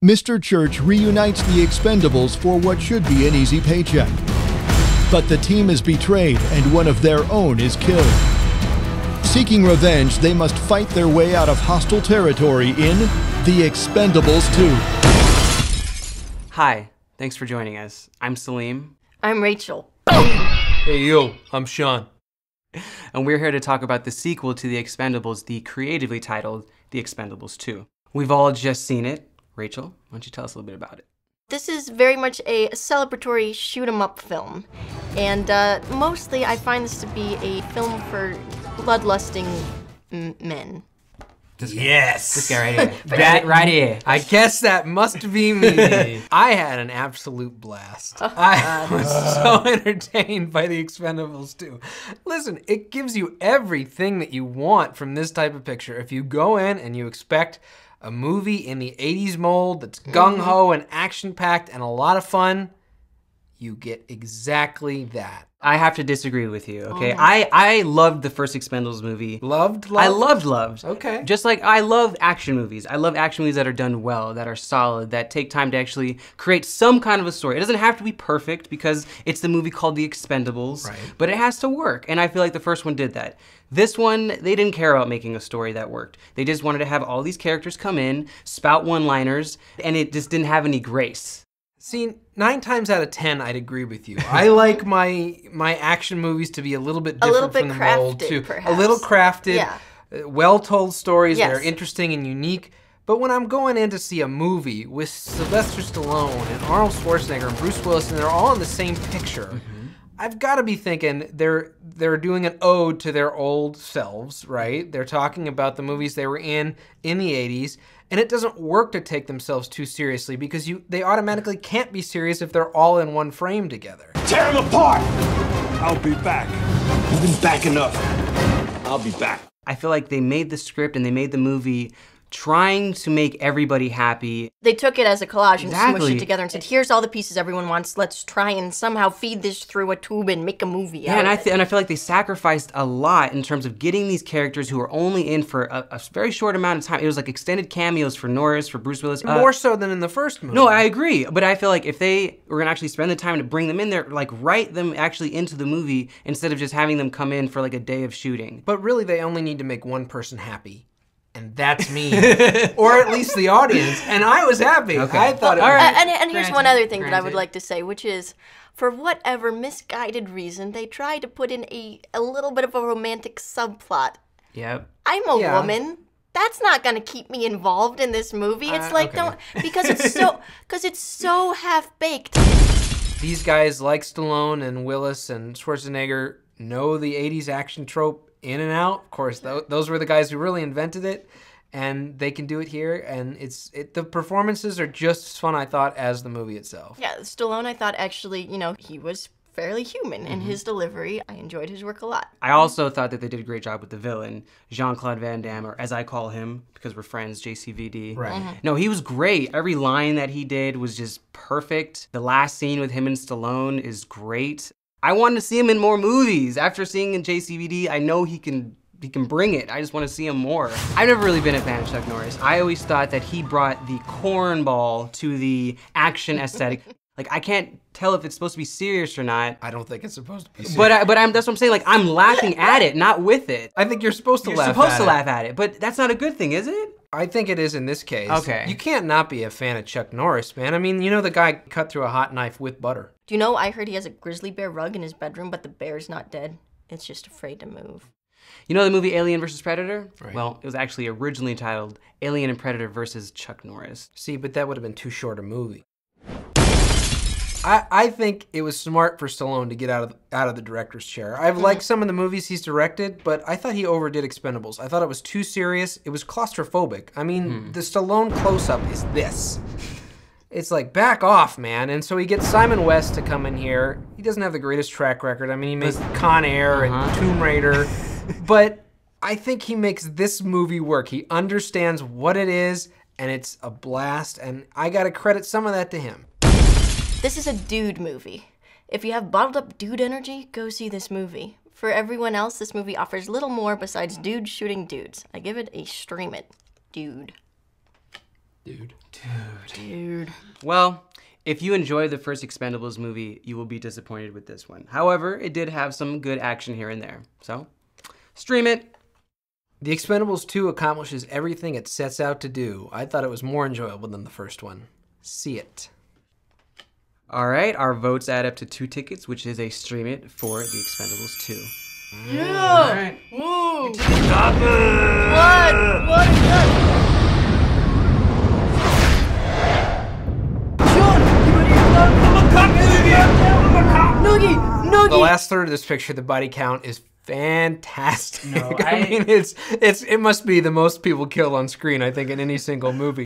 Mr. Church reunites the Expendables for what should be an easy paycheck. But the team is betrayed and one of their own is killed. Seeking revenge, they must fight their way out of hostile territory in The Expendables 2. Hi, thanks for joining us. I'm Salim. I'm Rachel. Hey yo, I'm Sean. And we're here to talk about the sequel to The Expendables, the creatively titled The Expendables 2. We've all just seen it. Rachel, why don't you tell us a little bit about it? This is very much a celebratory shoot-'em-up film. And mostly I find this to be a film for bloodlusting men. Yes! This guy right here. That right here. I guess that must be me. I had an absolute blast. I was so entertained by The Expendables 2. Listen, it gives you everything that you want from this type of picture. If you go in and you expect a movie in the 80s mold that's gung-ho and action-packed and a lot of fun, you get exactly that. I have to disagree with you, okay? I loved the first Expendables movie. Loved? I loved. Okay. Just like I love action movies. I love action movies that are done well, that are solid, that take time to actually create some kind of a story. It doesn't have to be perfect because it's the movie called The Expendables, right, but it has to work, and I feel like the first one did that. This one, they didn't care about making a story that worked. They just wanted to have all these characters come in, spout one-liners, and it just didn't have any grace. See, 9 times out of 10, I'd agree with you. I like my action movies to be a little bit different from the mold, too. Perhaps. A little crafted, yeah. Well-told stories that Yes. are interesting and unique. But when I'm going in to see a movie with Sylvester Stallone and Arnold Schwarzenegger and Bruce Willis, and they're all in the same picture, I've got to be thinking they're doing an ode to their old selves, right? They're talking about the movies they were in the 80s, and it doesn't work to take themselves too seriously because they automatically can't be serious if they're all in one frame together. Tear them apart! I'll be back. You've been back enough. I'll be back. I feel like they made the script and they made the movie trying to make everybody happy. They took it as a collage and Exactly. smushed it together and said, here's all the pieces everyone wants. Let's try and somehow feed this through a tube and make a movie Yeah, out and of it. I feel like they sacrificed a lot in terms of getting these characters who are only in for a very short amount of time. It was like extended cameos for Norris, for Bruce Willis. More so than in the first movie. No, I agree, but I feel like if they were gonna actually spend the time to bring them in there, like write them actually into the movie instead of just having them come in for like a day of shooting. But really, they only need to make one person happy. And that's me. Or at least the audience. And I was happy. Okay. I thought it was... All right. And here's one other thing that I would Granted. like to say, which is, for whatever misguided reason, they tried to put in a little bit of a romantic subplot. Yep. I'm a Yeah. woman. That's not gonna keep me involved in this movie. It's like, okay. don't, because it's so half-baked. These guys like Stallone and Willis and Schwarzenegger know the 80s action trope in and out. Of course, those were the guys who really invented it, and they can do it here, and the performances are just as fun, I thought, as the movie itself. Yeah, Stallone, I thought actually, he was fairly human in his delivery. I enjoyed his work a lot. I also thought that they did a great job with the villain, Jean-Claude Van Damme, or as I call him, because we're friends, JCVD. Right. No, he was great. Every line that he did was just perfect. The last scene with him and Stallone is great. I wanted to see him in more movies. After seeing in JCVD, I know he can bring it. I just want to see him more. I've never really been a fan of Chuck Norris. I always thought that he brought the cornball to the action aesthetic. Like, I can't tell if it's supposed to be serious or not. I don't think it's supposed to be serious. But that's what I'm saying. Like, I'm laughing at it, not with it. I think you're supposed to You're laugh supposed at to it. laugh at it, but that's not a good thing, is it? I think it is in this case. Okay. You can't not be a fan of Chuck Norris, man. I mean, the guy cut through a hot knife with butter. Do you know, I heard he has a grizzly bear rug in his bedroom, but the bear's not dead. It's just afraid to move. You know the movie Alien vs. Predator? Right. Well, it was actually originally titled Alien and Predator versus Chuck Norris. See, but that would have been too short a movie. I think it was smart for Stallone to get out of the director's chair. I've liked some of the movies he's directed, but I thought he overdid Expendables. I thought it was too serious. It was claustrophobic. I mean, the Stallone close-up is this. It's like, back off, man. And so he gets Simon West to come in here. He doesn't have the greatest track record. I mean, he made Con Air and Tomb Raider. But I think he makes this movie work. He understands what it is, and it's a blast. And I got to credit some of that to him. This is a dude movie. If you have bottled up dude energy, go see this movie. For everyone else, this movie offers little more besides dudes shooting dudes. I give it a stream it, dude. Dude. Well, if you enjoyed the first Expendables movie, you will be disappointed with this one. However, it did have some good action here and there. So, stream it. The Expendables 2 accomplishes everything it sets out to do. I thought it was more enjoyable than the first one. See it. All right, our votes add up to 2 tickets, which is a stream it for The Expendables 2. Yeah! All right. Woo! Stop it! What is that? Noogie! The last third of this picture, the body count is fantastic. No, I mean, it must be the most people killed on screen, I think, in any single movie.